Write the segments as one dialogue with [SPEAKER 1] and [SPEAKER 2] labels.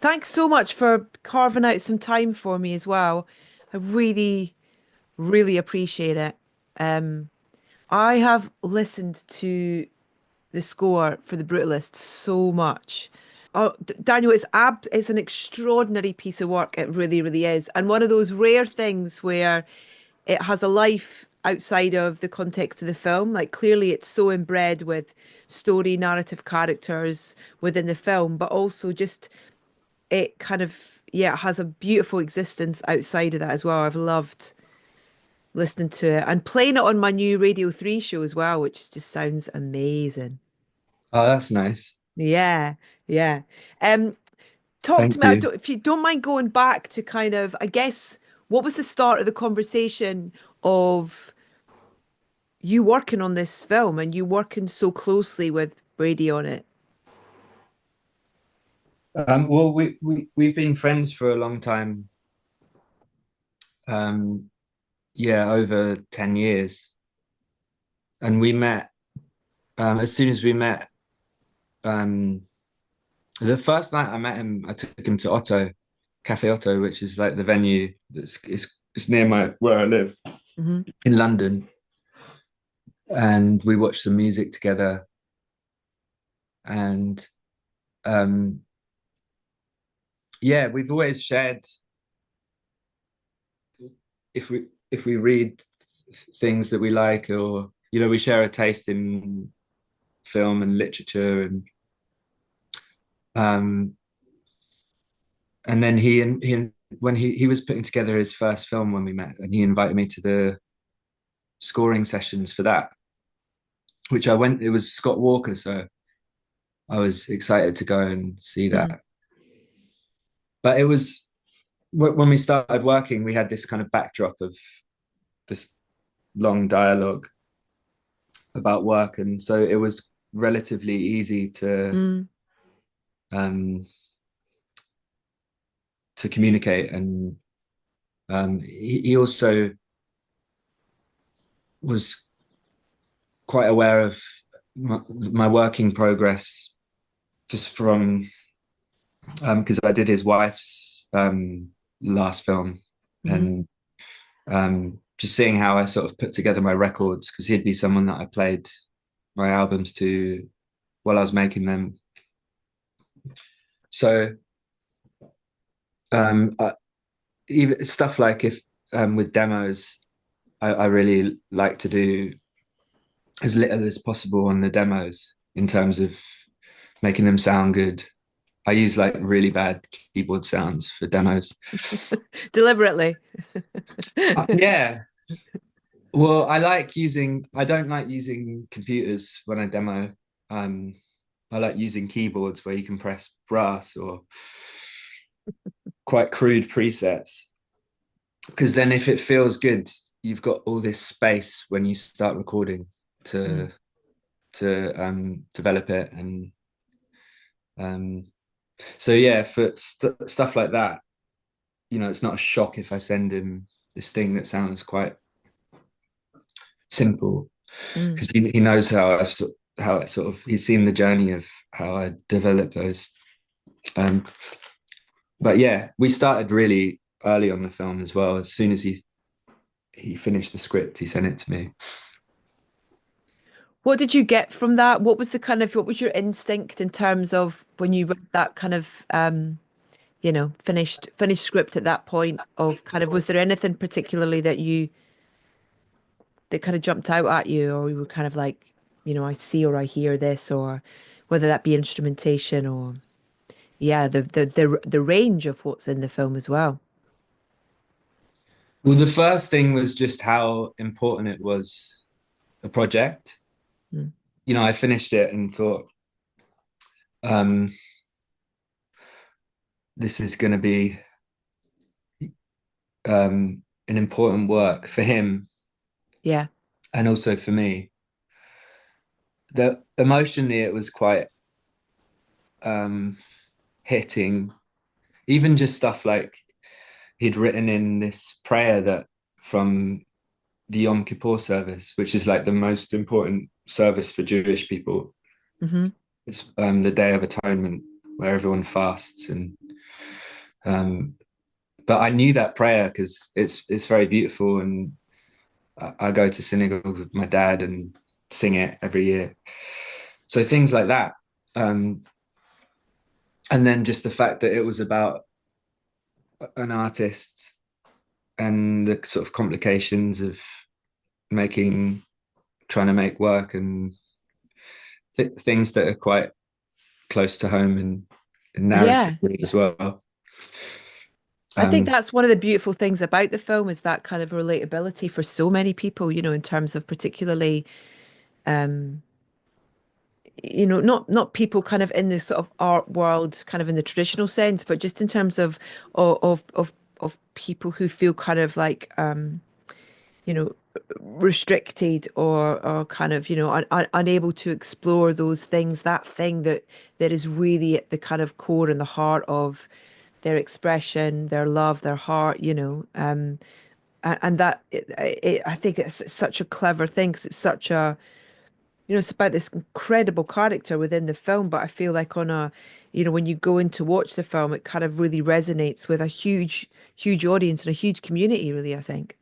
[SPEAKER 1] Thanks so much for carving out some time for me as well. I really, really appreciate it. Um, I have listened to the score for The Brutalist so much. Oh, Daniel, it's an extraordinary piece of work. It really, really is. And one of those rare things where it has a life outside of the context of the film. Like clearly it's so inbred with story, narrative characters within the film, but also just it kind of, yeah, it has a beautiful existence outside of that as well. I've loved listening to it and playing it on my new Radio 3 show as well, which just sounds amazing.
[SPEAKER 2] Oh, that's nice.
[SPEAKER 1] Yeah, yeah. Um, Talk to
[SPEAKER 2] Thank
[SPEAKER 1] me,
[SPEAKER 2] you.
[SPEAKER 1] if you don't mind going back to kind of, I guess, what was the start of the conversation of you working on this film and you working so closely with Brady on it?
[SPEAKER 2] Well, we've been friends for a long time. Um, yeah, over 10 years. And we met as soon as we met. Um, the first night I met him, I took him to Otto, Cafe Otto, which is like the venue it's near my where I live
[SPEAKER 1] Hmm.
[SPEAKER 2] in London. And we watched some music together. And um, yeah, we've always shared if we read things that we like, or we share a taste in film and literature, um and then he when he was putting together his first film when we met, and he invited me to the scoring sessions for that, which I went. It was Scott Walker, so I was excited to go and see
[SPEAKER 1] Hmm.
[SPEAKER 2] that. But it was when we started working, we had this kind of backdrop of this long dialogue about work, and so it was relatively easy
[SPEAKER 1] Mm.
[SPEAKER 2] um to communicate. And he also was quite aware of my working progress, just from because I did his wife's last film.
[SPEAKER 1] Hmm.
[SPEAKER 2] And just seeing how I sort of put together my records, because he'd be someone that I played my albums to while I was making them. So I, even stuff like if with demos, I really like to do as little as possible on the demos in terms of making them sound good. I use like really bad keyboard sounds for demos.
[SPEAKER 1] Deliberately.
[SPEAKER 2] Yeah. Well, I don't like using computers when I demo. Um, I like using keyboards where you can press brass or quite crude presets. Because then if it feels good, you've got all this space when you start recording
[SPEAKER 1] Mm.
[SPEAKER 2] to develop it. And um, so yeah, for stuff like that, it's not a shock if I send him this thing that sounds quite simple,
[SPEAKER 1] Mm.
[SPEAKER 2] because he knows how it sort of he's seen the journey of how I develop those. Um, but yeah, we started really early on the film as well. As soon as he finished the script, he sent it to me.
[SPEAKER 1] What did you get from that? What was your instinct in terms of when you read that kind of finished script at that point of kind of was there anything particularly that kind of jumped out at you or you were kind of like, I see or I hear this or whether that be instrumentation or yeah, the range of what's in the film as well.
[SPEAKER 2] Well, the first thing was just how important it was, a project.
[SPEAKER 1] Mm.
[SPEAKER 2] I finished it and thought, um, this is going to be an important work for him
[SPEAKER 1] Yeah.
[SPEAKER 2] and also for me. The emotionally, it was quite um, hitting. Even just stuff like he'd written in this prayer that from the Yom Kippur service, which is like the most important service for Jewish people.
[SPEAKER 1] Hmm.
[SPEAKER 2] It's the Day of Atonement, where everyone fasts. And Um, but I knew that prayer because it's very beautiful, and I go to synagogue with my dad and sing it every year. So things like that. Um, and then just the fact that it was about an artist and the sort of complications of making, trying to make work, and things that are quite close to home and
[SPEAKER 1] Yeah.
[SPEAKER 2] narratively as well.
[SPEAKER 1] I think
[SPEAKER 2] Um,
[SPEAKER 1] that's one of the beautiful things about the film is that kind of relatability for so many people, in terms of particularly, um, not people kind of in this sort of art world, kind of in the traditional sense, but just in terms of people who feel kind of like, you know, restricted or kind of, unable to explore those things, that thing that is really at the kind of core and the heart of their expression, their love, their heart, and that I think it's such a clever thing because it's such a, it's about this incredible character within the film, but I feel like when you go in to watch the film, it kind of really resonates with a huge, huge audience and a huge community, really, I think.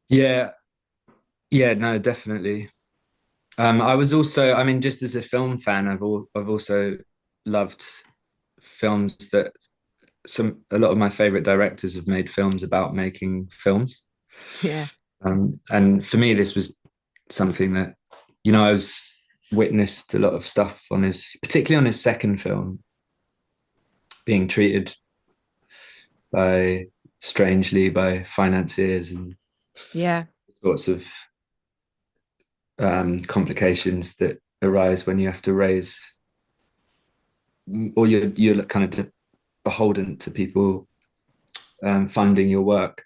[SPEAKER 2] yeah, yeah, no, definitely. I was also, I mean, just as a film fan, I've also loved films that a lot of my favorite directors have made films about making films.
[SPEAKER 1] Yeah.
[SPEAKER 2] And for me, this was something that, I was witnessed a lot of stuff on particularly on his second film, being treated by strangely by financiers and
[SPEAKER 1] Yeah.
[SPEAKER 2] sorts of complications that arise when you have to raise, or you're kind of beholden to people funding your work.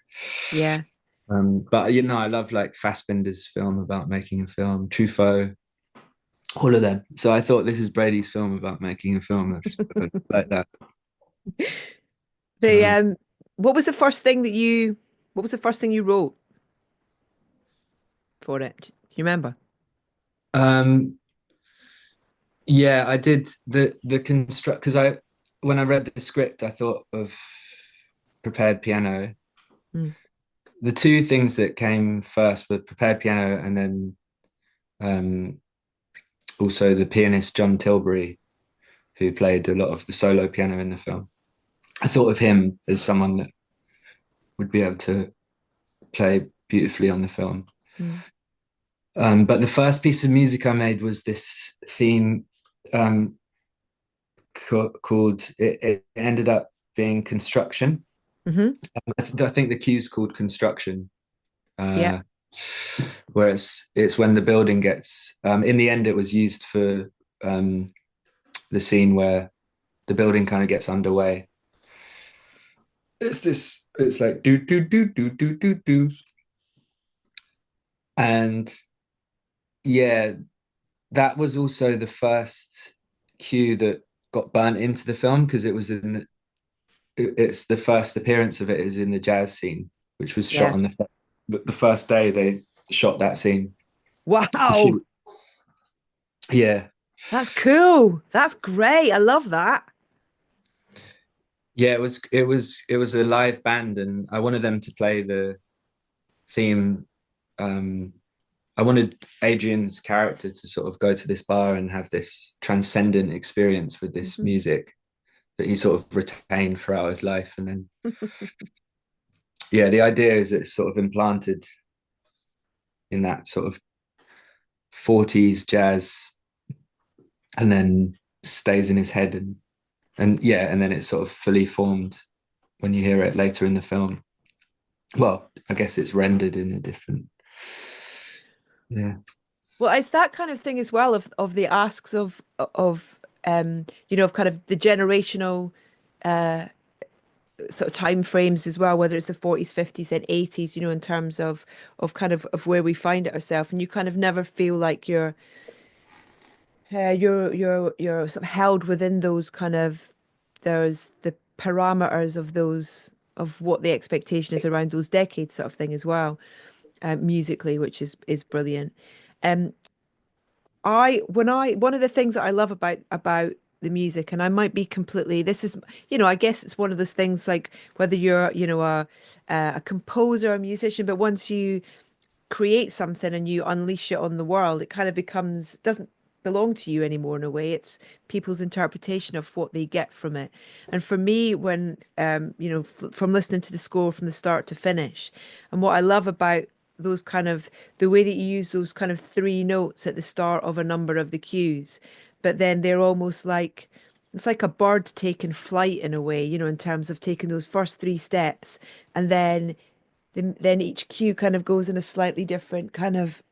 [SPEAKER 1] Yeah.
[SPEAKER 2] But I love like Fassbinder's film about making a film, Truffaut, all of them. So I thought this is Brady's film about making a film that's like that.
[SPEAKER 1] The
[SPEAKER 2] Um,
[SPEAKER 1] what was the first thing what was the first thing you wrote for it? Do you remember?
[SPEAKER 2] um, yeah, I did the construct because I when I read the script, I thought of prepared piano.
[SPEAKER 1] Mm.
[SPEAKER 2] The two things that came first were prepared piano, and then um, also the pianist John Tilbury, who played a lot of the solo piano in the film. I thought of him as someone that would be able to play beautifully on the film.
[SPEAKER 1] Mm.
[SPEAKER 2] But the first piece of music I made was this theme um, called, it ended up being Construction.
[SPEAKER 1] Hmm.
[SPEAKER 2] I think the cue's called Construction,
[SPEAKER 1] Yeah.
[SPEAKER 2] uh, where it's when the building gets, in the end, it was used for the scene where the building kind of gets underway. It's like do, do, do, do, do, do, do. And yeah, that was also the first cue that got burnt into the film because it's the first appearance of it is in the jazz scene, which was shot
[SPEAKER 1] Yeah.
[SPEAKER 2] on the first day they shot that scene. The
[SPEAKER 1] Wow.
[SPEAKER 2] shoot. Yeah,
[SPEAKER 1] That's cool. That's great. I love that.
[SPEAKER 2] yeah, it was a live band, and I wanted them to play the theme. Um, I wanted Adrian's character to sort of go to this bar and have this transcendent experience with this
[SPEAKER 1] Mhm.
[SPEAKER 2] music that he sort of retained throughout his life. And then, yeah, the idea is it's sort of implanted in that sort of 40s jazz and then stays in his head. And yeah, and then it's sort of fully formed when you hear it later in the film. Well, I guess it's rendered in a different, yeah.
[SPEAKER 1] Well, it's that kind of thing as well of the asks of kind of the generational uh sort of time frames as well, whether it's the 40s, 50s, and 80s, in terms of kind of where we find it ourselves. And you kind of never feel like you're sort of held within those kind of there's the parameters of those of what the expectation is around those decades sort of thing as well, musically, which is brilliant. Um, I when I one of the things that I love about the music, and I might be completely, this is, I guess it's one of those things like whether you're, a composer, a musician, but once you create something and you unleash it on the world, it kind of becomes, doesn't belong to you anymore in a way. It's people's interpretation of what they get from it. And for me, when, from listening to the score from the start to finish, and what I love about those kind of, the way that you use those kind of three notes at the start of a number of the cues, but then they're almost like, it's like a bird taking flight in a way, in terms of taking those first three steps and then each cue kind of goes in a slightly different kind of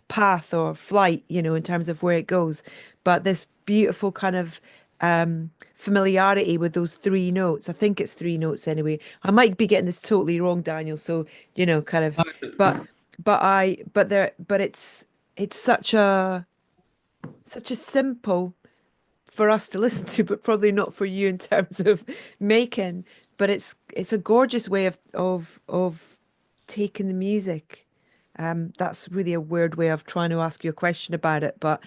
[SPEAKER 1] path or flight, in terms of where it goes. But this beautiful kind of familiarity with those three notes. I think it's three notes anyway. I might be getting this totally wrong, Daniel. So, kind of, but but it's such a simple for us to listen to, but probably not for you in terms of making. But it's a gorgeous way of taking the music. That's really a weird way of trying to ask you a question about it, but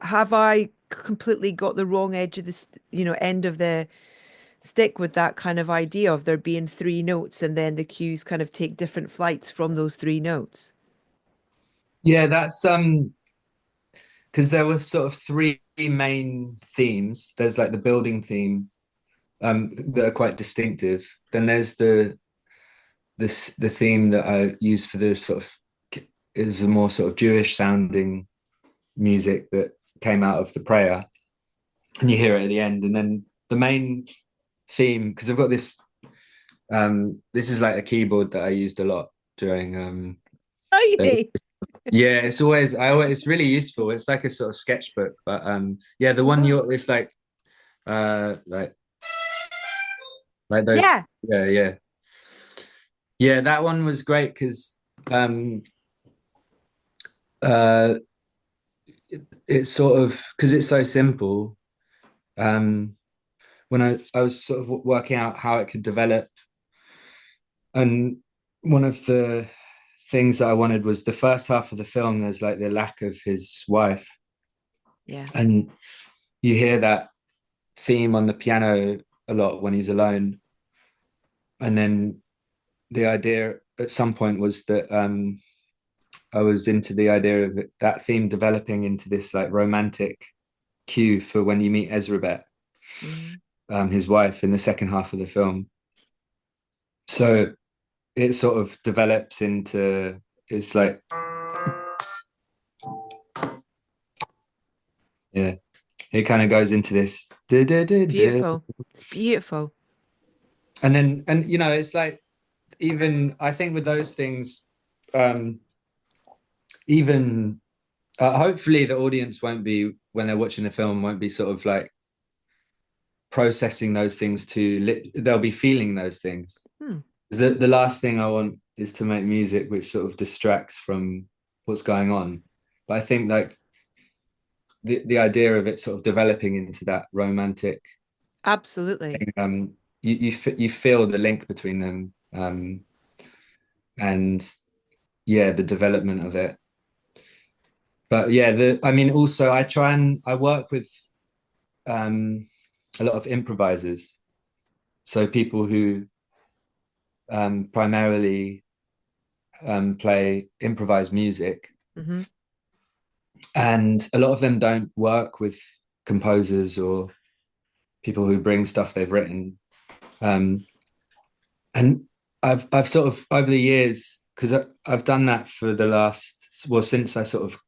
[SPEAKER 1] have I completely got the wrong edge of this, end of the stick with that kind of idea of there being three notes and then the cues kind of take different flights from those three notes?
[SPEAKER 2] Yeah, that's because there were sort of three main themes. There's like the building theme, that are quite distinctive. Then there's the theme that I use for the sort of is the more sort of Jewish sounding music that came out of the prayer, and you hear it at the end. And then the main theme, because I've got this is like a keyboard that I used a lot during the,
[SPEAKER 1] Okay.
[SPEAKER 2] yeah, it's really useful. It's like a sort of sketchbook, but yeah, the one
[SPEAKER 1] Wow.
[SPEAKER 2] you're it's uh like like
[SPEAKER 1] Yeah.
[SPEAKER 2] those, yeah, that one was great because um uh it's sort of because it's so simple. um when I was sort of working out how it could develop, and one of the things that I wanted was the first half of the film, there's like the lack of his wife,
[SPEAKER 1] Yeah.
[SPEAKER 2] and you hear that theme on the piano a lot when he's alone. And then the idea at some point was that I was into the idea of that theme developing into this like romantic cue for when you meet Ezra,
[SPEAKER 1] Mm.
[SPEAKER 2] his wife, in the second half of the film. So it sort of develops into, it's like, yeah, it kind of goes into this
[SPEAKER 1] It's beautiful. It's beautiful.
[SPEAKER 2] and then, and it's like, even I think with those things, um even hopefully the audience won't be, when they're watching the film, won't be sort of like processing those things they'll be feeling those things.
[SPEAKER 1] Hmm.
[SPEAKER 2] The last thing I want is to make music which sort of distracts from what's going on. But I think like the idea of it sort of developing into that romantic
[SPEAKER 1] Absolutely.
[SPEAKER 2] thing, you feel the link between them, and yeah, the development of it. But yeah, I mean, also I work with um, a lot of improvisers, so people who primarily play improvised music,
[SPEAKER 1] Hmm.
[SPEAKER 2] and a lot of them don't work with composers or people who bring stuff they've written. Um, and I've sort of over the years, because I've done that for the last, well, since I sort of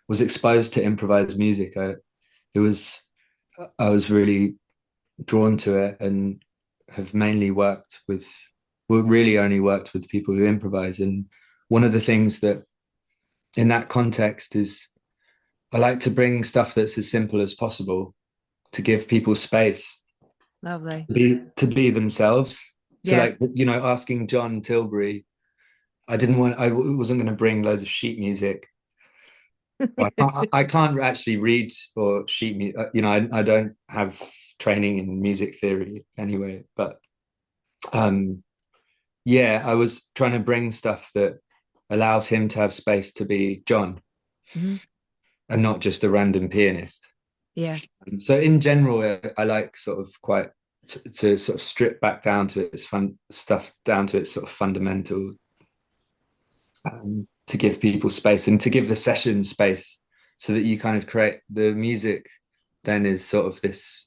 [SPEAKER 2] was exposed to improvised music, it was I was really drawn to it, and have mainly worked with, well, really only worked with people who improvise. And one of the things that in that context is I like to bring stuff that's as simple as possible to give people space
[SPEAKER 1] Lovely.
[SPEAKER 2] to be themselves. So
[SPEAKER 1] Yeah.
[SPEAKER 2] like, asking John Tilbury, I wasn't going to bring loads of sheet music. I can't actually read or sheet music. I don't have training in music theory anyway, but um yeah, I was trying to bring stuff that allows him to have space to be John
[SPEAKER 1] Hmm.
[SPEAKER 2] and not just a random pianist.
[SPEAKER 1] Yeah.
[SPEAKER 2] So in general, I like sort of quite to sort of strip back down to its fun stuff, down to its sort of fundamental, to give people space and to give the session space so that you kind of create the music then is sort of this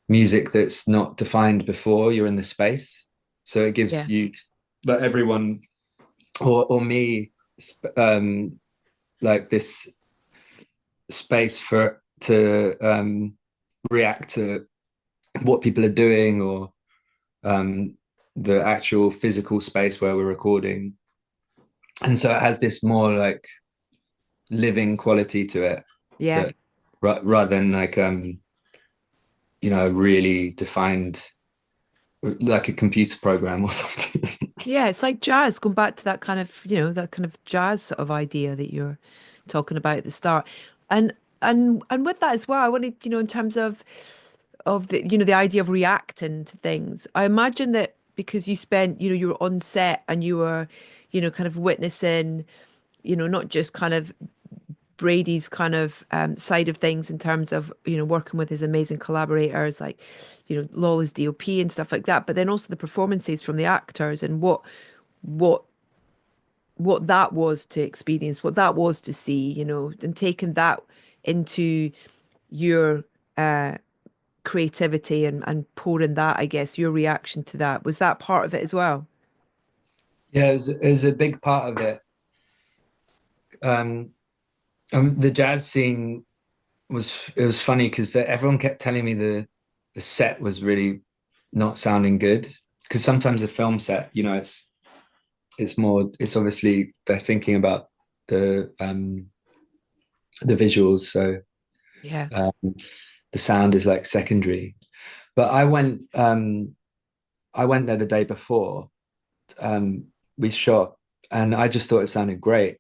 [SPEAKER 2] music that's not defined before you're in the space. So it gives
[SPEAKER 1] Yeah.
[SPEAKER 2] you, like everyone or me, um, like this space for to react to what people are doing or the actual physical space where we're recording. And so it has this more like living quality to it
[SPEAKER 1] Yeah.
[SPEAKER 2] that rather than like really defined like a computer program or something.
[SPEAKER 1] Yeah, it's like jazz, going back to that kind of, that kind of jazz sort of idea that you're talking about at the start. And and with that as well, I wanted, in terms of the, the idea of reacting to things. I imagine that because you spent, you were on set and you were, kind of witnessing, not just kind of Brady's kind of side of things in terms of, working with his amazing collaborators like, Lawless DOP and stuff like that, but then also the performances from the actors and what what that was to experience, what that was to see, and taking that into your creativity and pouring that, I guess, your reaction to that. Was that part of it as well?
[SPEAKER 2] Yeah, it was a big part of it. The jazz scene was funny because everyone kept telling me the set was really not sounding good because sometimes a film set, it's obviously they're thinking about the visuals, so
[SPEAKER 1] Yeah.
[SPEAKER 2] um, the sound is like secondary. But I went there the day before we shot, and I just thought it sounded great.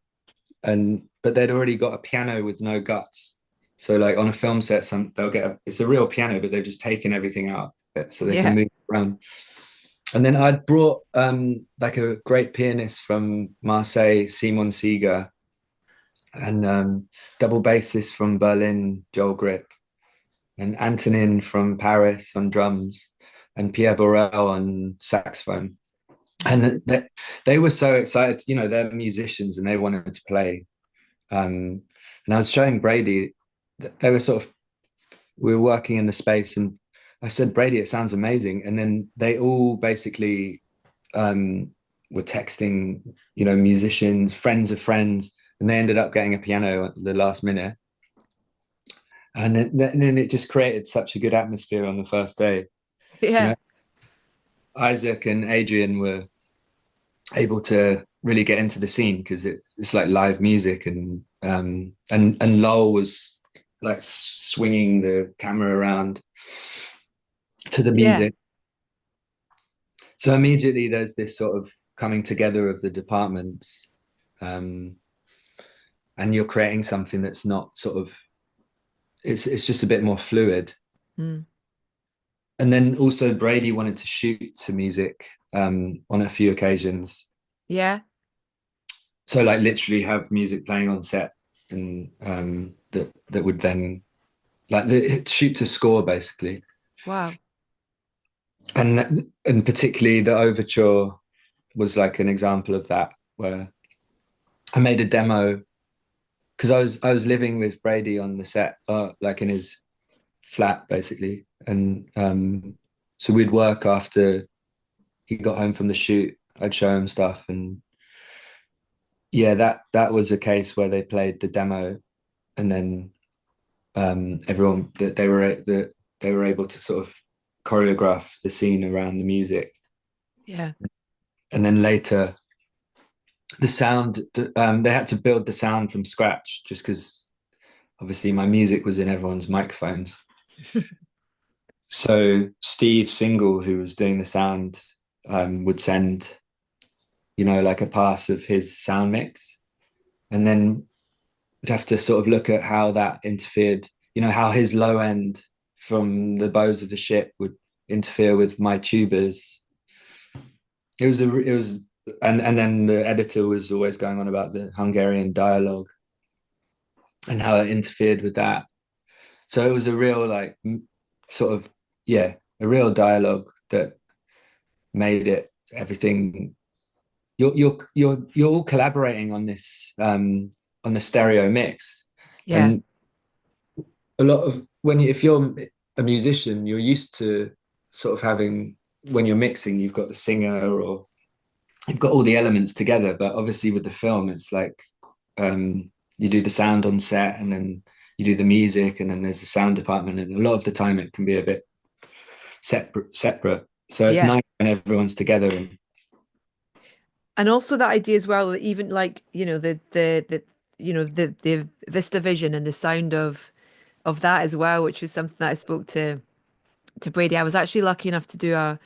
[SPEAKER 2] But they'd already got a piano with no guts. So like on a film set, they'll get it's a real piano, but they've just taken everything out so they can
[SPEAKER 1] Yeah.
[SPEAKER 2] move around. And then I'd brought like a great pianist from Marseille, Simon Seeger, and double bassist from Berlin, Joel Grip, and Antonin from Paris on drums, and Pierre Borel on saxophone. And they were so excited, they're musicians and they wanted to play. And I was showing Brady that they were sort of, we were working in the space and I said, Brady, it sounds amazing. And then they all basically were texting, musicians, friends of friends, and they ended up getting a piano at the last minute. And then it just created such a good atmosphere on the first day. You
[SPEAKER 1] Yeah.
[SPEAKER 2] know, Isaac and Adrian were able to really get into the scene because it's like live music and Lowell was like swinging the camera around to the
[SPEAKER 1] Yeah.
[SPEAKER 2] music. So immediately there's this sort of coming together of the departments, um, and you're creating something that's not sort of it's just a bit more fluid.
[SPEAKER 1] Mm.
[SPEAKER 2] And then also Brady wanted to shoot to music on a few occasions.
[SPEAKER 1] Yeah.
[SPEAKER 2] So like literally have music playing on set and that would then like shoot to score basically.
[SPEAKER 1] Wow.
[SPEAKER 2] And particularly the overture was like an example of that where I made a demo because I was living with Brady on the set, like in his flat basically, and so we'd work after he got home from the shoot. I'd show him stuff, and yeah, that was a case where they played the demo, and then everyone that they were able to sort of choreograph the scene around the music,
[SPEAKER 1] Yeah.
[SPEAKER 2] and then later the sound they had to build the sound from scratch just because obviously my music was in everyone's microphones. So Steve Single, who was doing the sound, would send like a pass of his sound mix, and then we'd have to sort of look at how that interfered, how his low end from the bows of the ship would interfere with my tubas. And then the editor was always going on about the Hungarian dialogue and how it interfered with that. So it was a real like sort of yeah, a real dialogue that made it everything. You're all collaborating on the stereo mix,
[SPEAKER 1] Yeah,
[SPEAKER 2] and a lot of if you're a musician, you're used to sort of having when you're mixing, you've got the singer or you've got all the elements together. But obviously with the film, it's like you do the sound on set, and then you do the music, and then there's the sound department, and a lot of the time it can be a bit separate. So it's
[SPEAKER 1] yeah.
[SPEAKER 2] nice when everyone's together and
[SPEAKER 1] And also that idea as well, that even like, the Vista Vision and the sound of that as well, which was something that I spoke to Brady. I was actually lucky enough to do a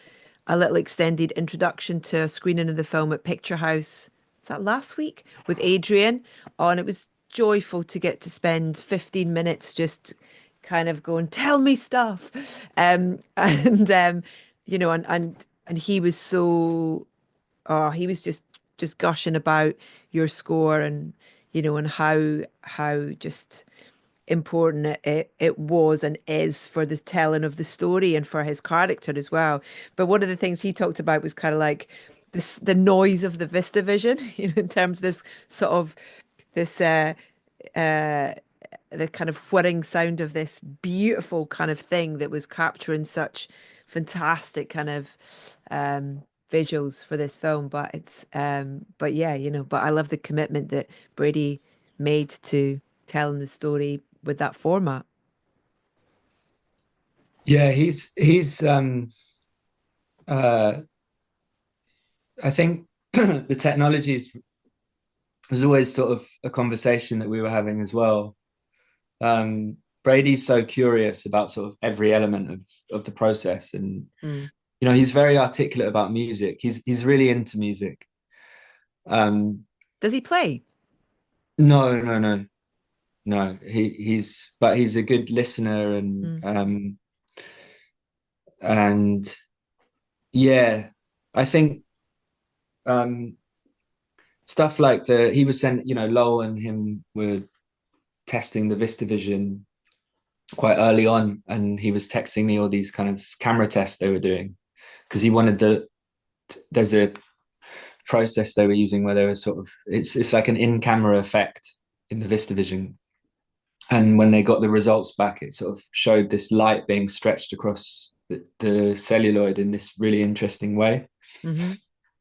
[SPEAKER 1] little extended introduction to a screening of the film at Picture House. Was that last week with Adrian? Oh, and it was joyful to get to spend 15 minutes just kind of going, tell me stuff. And and he was so he was just gushing about your score and and how just important it was and is for the telling of the story and for his character as well. But one of the things he talked about was kind of like the noise of the Vista Vision, in terms of this sort of this uh the kind of whirring sound of this beautiful kind of thing that was capturing such fantastic kind of visuals for this film. But but yeah, but I love the commitment that Brady made to telling the story with that format.
[SPEAKER 2] yeah, he's uh I think the technologies was always sort of a conversation that we were having as well. Brady's so curious about sort of every element of the process, and
[SPEAKER 1] Mm.
[SPEAKER 2] he's very articulate about music. He's really into music. Um,
[SPEAKER 1] Does he play?
[SPEAKER 2] no, no, no, no. He's a good listener,
[SPEAKER 1] Mm.
[SPEAKER 2] and yeah, I think um, stuff like he was sent. Lowell and him were testing the VistaVision quite early on, and he was texting me all these kind of camera tests they were doing because he wanted there's a process they were using where they were sort of it's like an in-camera effect in the VistaVision, and when they got the results back, it sort of showed this light being stretched across the celluloid in this really interesting way.
[SPEAKER 1] Mm-hmm.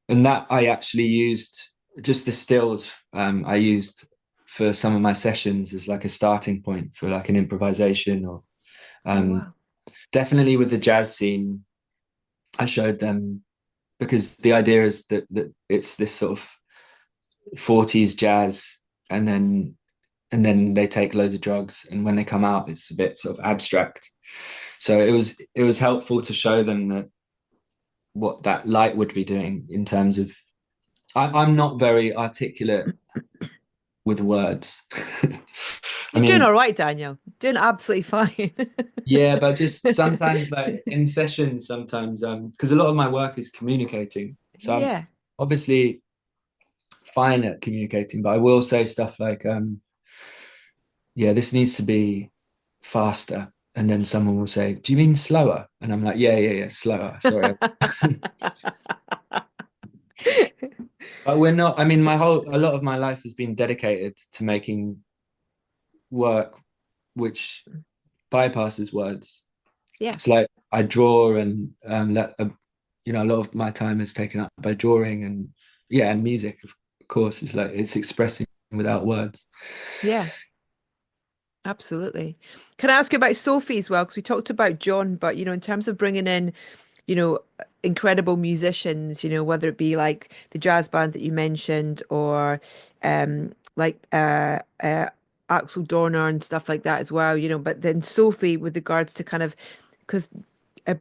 [SPEAKER 2] And that I actually used just the stills I used for some of my sessions as like a starting point for like an improvisation or
[SPEAKER 1] Oh
[SPEAKER 2] um,
[SPEAKER 1] wow.
[SPEAKER 2] definitely with the jazz scene. I showed them because the idea is that it's this sort of 40s jazz, and then they take loads of drugs, and when they come out it's a bit sort of abstract. So it was helpful to show them that what that light would be doing in terms of I'm not very articulate with words. I
[SPEAKER 1] You're doing
[SPEAKER 2] mean,
[SPEAKER 1] all right, Daniel. Doing absolutely fine.
[SPEAKER 2] yeah, but just sometimes like in sessions, sometimes because a lot of my work is communicating. So I'm
[SPEAKER 1] Yeah.
[SPEAKER 2] obviously fine at communicating, but I will say stuff like, yeah, this needs to be faster. And then someone will say, do you mean slower? And I'm like, yeah, yeah, yeah, slower. Sorry. But we're not, I mean, a lot of my life has been dedicated to making work which bypasses words.
[SPEAKER 1] Yeah.
[SPEAKER 2] It's like I draw and a lot of my time is taken up by drawing and yeah, and music, of course. It's like it's expressing without words.
[SPEAKER 1] Yeah. Absolutely. Can I ask you about Sophie as well? Because we talked about John, but in terms of bringing in, you know, incredible musicians, whether it be like the jazz band that you mentioned or like Axel Dorner and stuff like that as well, but then Sophie with regards to kind of because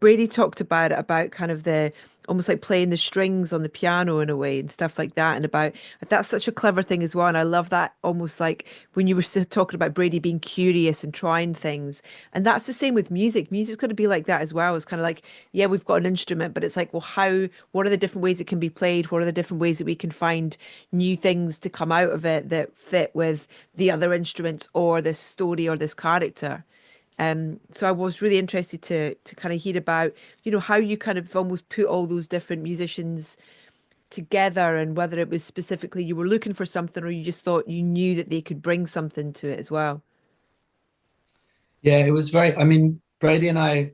[SPEAKER 1] Brady talked about it about kind of the almost like playing the strings on the piano in a way and stuff like that, and about that's such a clever thing as well. And I love that almost like when you were talking about Brady being curious and trying things, and that's the same with music. Music's got to be like that as well. It's kind of like, yeah, we've got an instrument, but it's like, well, what are the different ways it can be played? What are the different ways that we can find new things to come out of it that fit with the other instruments or this story or this character? So I was really interested to kind of hear about, how you kind of almost put all those different musicians together, and whether it was specifically you were looking for something, or you just thought you knew that they could bring something to it as well.
[SPEAKER 2] Yeah, it was very, I mean, Brady and I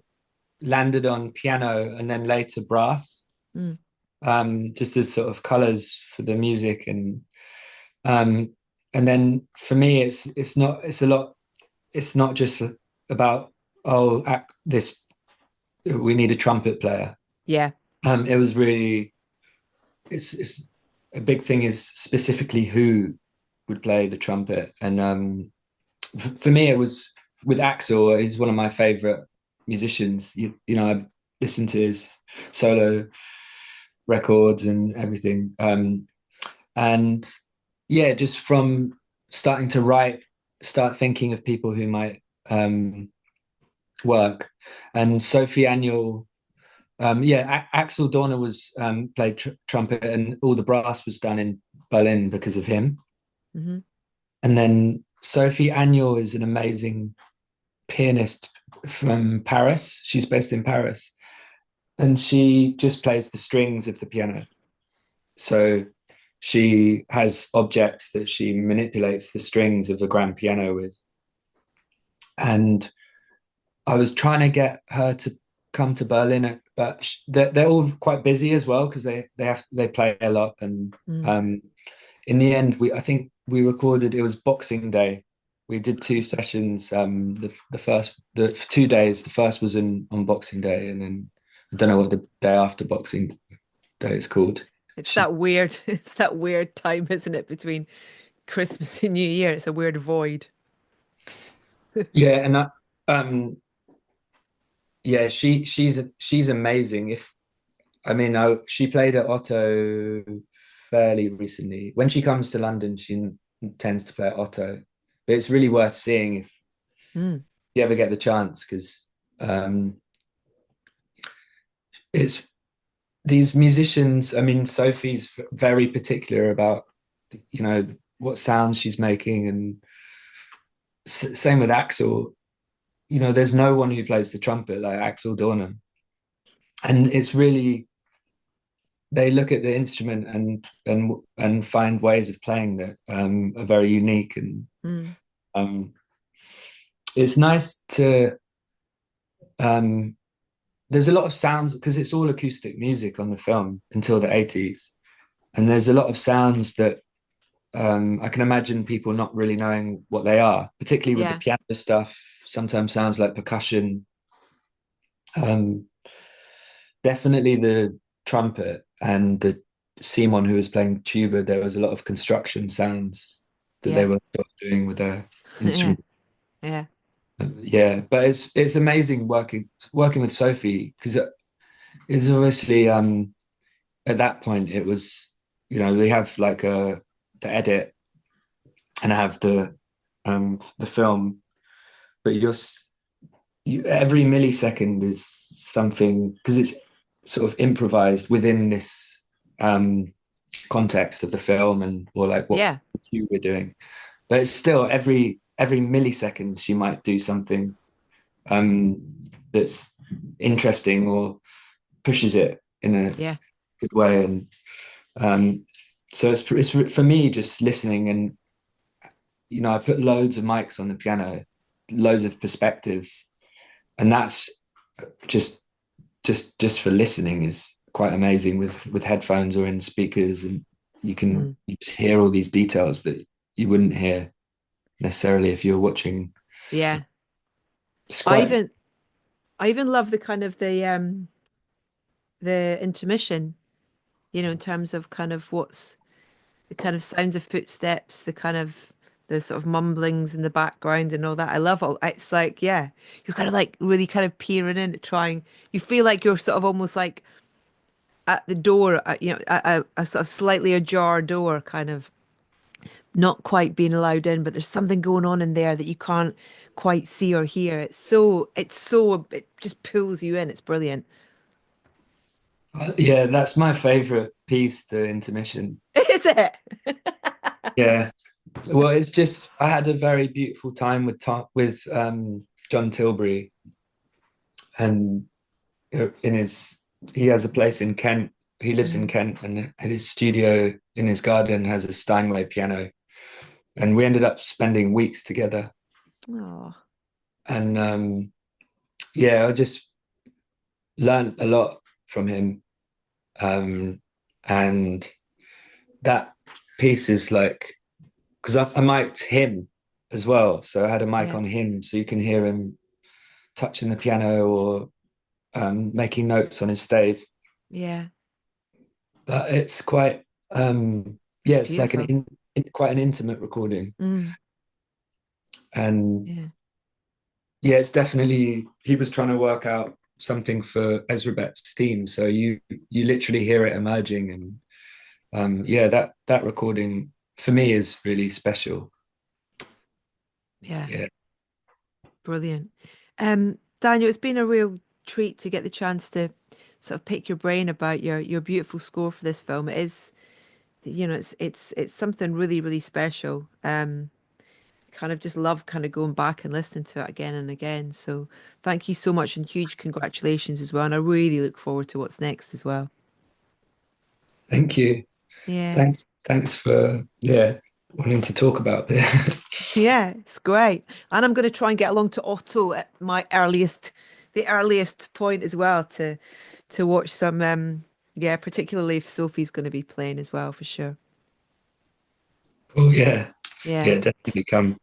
[SPEAKER 2] landed on piano and then later brass,
[SPEAKER 1] Mm.
[SPEAKER 2] just as sort of colors for the music. Um, and then for me, it's a lot, it's not just about, oh, this, we need a trumpet player.
[SPEAKER 1] Yeah.
[SPEAKER 2] It was really, it's a big thing is specifically who would play the trumpet. And for me, it was with Axel. He's one of my favorite musicians. I listened to his solo records and everything. And yeah, just from starting to write, start thinking of people who might work. And Sophie Annual, yeah, Axel Dorner was played trumpet, and all the brass was done in Berlin because of him.
[SPEAKER 1] Hmm.
[SPEAKER 2] And then Sophie Annual is an amazing pianist from Paris. She's based in Paris, and she just plays the strings of the piano. So she has objects that she manipulates the strings of a grand piano with. And I was trying to get her to come to Berlin, but they're all quite busy as well because they play a lot. And
[SPEAKER 1] Mm.
[SPEAKER 2] um, in the end, I think we recorded. It was Boxing Day. We did two sessions. The 2 days. The first was on Boxing Day, and then I don't know what the day after Boxing Day is called.
[SPEAKER 1] It's
[SPEAKER 2] She,
[SPEAKER 1] that weird, it's that weird time, isn't it, between Christmas and New Year? It's a weird void.
[SPEAKER 2] yeah, and yeah, she's amazing. If I mean, she played at Otto fairly recently. When she comes to London, she tends to play at Otto. But it's really worth seeing if
[SPEAKER 1] Mm.
[SPEAKER 2] you ever get the chance, because it's these musicians. I mean, Sophie's very particular about what sounds she's making, and same with Axel. There's no one who plays the trumpet like Axel Dorner, and it's really they look at the instrument and find ways of playing that are very unique. And
[SPEAKER 1] Mm.
[SPEAKER 2] um, it's nice to um, there's a lot of sounds because it's all acoustic music on the film until the 80s, and there's a lot of sounds that I can imagine people not really knowing what they are, particularly with the
[SPEAKER 1] Yeah.
[SPEAKER 2] piano stuff. Sometimes sounds like percussion. um, Definitely the trumpet and the Simon who was playing tuba, there was a lot of construction sounds that they
[SPEAKER 1] Yeah.
[SPEAKER 2] were sort of doing with their
[SPEAKER 1] Yeah.
[SPEAKER 2] instrument.
[SPEAKER 1] Yeah.
[SPEAKER 2] Yeah, but it's amazing working with Sophie, because it's obviously at that point it was, we have like the edit, and I have the film, but every millisecond is something, because it's sort of improvised within this um context of the film, and or like what
[SPEAKER 1] Yeah.
[SPEAKER 2] you were doing. But it's still every millisecond she might do something um that's interesting or pushes it in a
[SPEAKER 1] Yeah.
[SPEAKER 2] good way. And um so it's for me just listening, and I put loads of mics on the piano, loads of perspectives, and that's just just for listening is quite amazing with headphones or in speakers, and
[SPEAKER 1] Mm.
[SPEAKER 2] you just hear all these details that you wouldn't hear necessarily if you were watching.
[SPEAKER 1] Yeah.
[SPEAKER 2] It's
[SPEAKER 1] I
[SPEAKER 2] quite
[SPEAKER 1] even I even love the kind of the intermission, in terms of kind of what's the kind of sounds of footsteps, the kind of the sort of mumblings in the background and all that. I love all it's like, yeah, you're kind of like really kind of peering in, trying. You feel like you're sort of almost like at the door, at a sort of slightly ajar door, kind of not quite being allowed in, but there's something going on in there that you can't quite see or hear. It just pulls you in. It's brilliant.
[SPEAKER 2] yeah, that's my favorite piece, the intermission.
[SPEAKER 1] Is it?
[SPEAKER 2] Yeah, well, it's just I had a very beautiful time with John Tilbury, and in his he has a place in Kent. He lives in
[SPEAKER 1] Mm.
[SPEAKER 2] Kent, and his studio in his garden has a Steinway piano. And we ended up spending weeks together.
[SPEAKER 1] Oh,
[SPEAKER 2] And yeah, I just learned a lot from him. Um, and that piece is like, because I mic'd him as well. So I had a mic
[SPEAKER 1] yeah,
[SPEAKER 2] on him so you can hear him touching the piano or making notes on his stave.
[SPEAKER 1] yeah.
[SPEAKER 2] But it's quite, yeah,
[SPEAKER 1] It's
[SPEAKER 2] it's like
[SPEAKER 1] beautiful.
[SPEAKER 2] quite an intimate recording.
[SPEAKER 1] Mm,
[SPEAKER 2] And
[SPEAKER 1] yeah,
[SPEAKER 2] yeah, it's definitely, he was trying to work out something for Ezra Bett's theme. So you literally hear it emerging. And yeah, that recording for me is really special.
[SPEAKER 1] yeah.
[SPEAKER 2] Yeah.
[SPEAKER 1] Brilliant. Daniel, it's been a real treat to get the chance to sort of pick your brain about your beautiful score for this film. It is, it's something really, really special. Kind of just love kind of going back and listening to it again and again. So thank you so much and huge congratulations as well. And I really look forward to what's next as well.
[SPEAKER 2] Thank you.
[SPEAKER 1] Yeah.
[SPEAKER 2] Thanks for, yeah, wanting to talk about this.
[SPEAKER 1] Yeah, it's great. And I'm going to try and get along to Otto at the earliest point as well to watch some yeah, particularly if Sophie's going to be playing as well for sure.
[SPEAKER 2] Oh yeah.
[SPEAKER 1] Yeah.
[SPEAKER 2] Yeah, definitely come.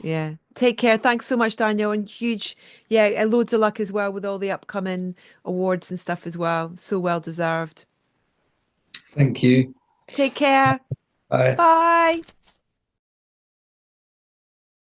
[SPEAKER 1] Yeah. Take care. Thanks so much, Daniel, and huge, yeah, loads of luck as well with all the upcoming awards and stuff as well. So well deserved.
[SPEAKER 2] Thank you.
[SPEAKER 1] Take care.
[SPEAKER 2] Bye.
[SPEAKER 1] Bye.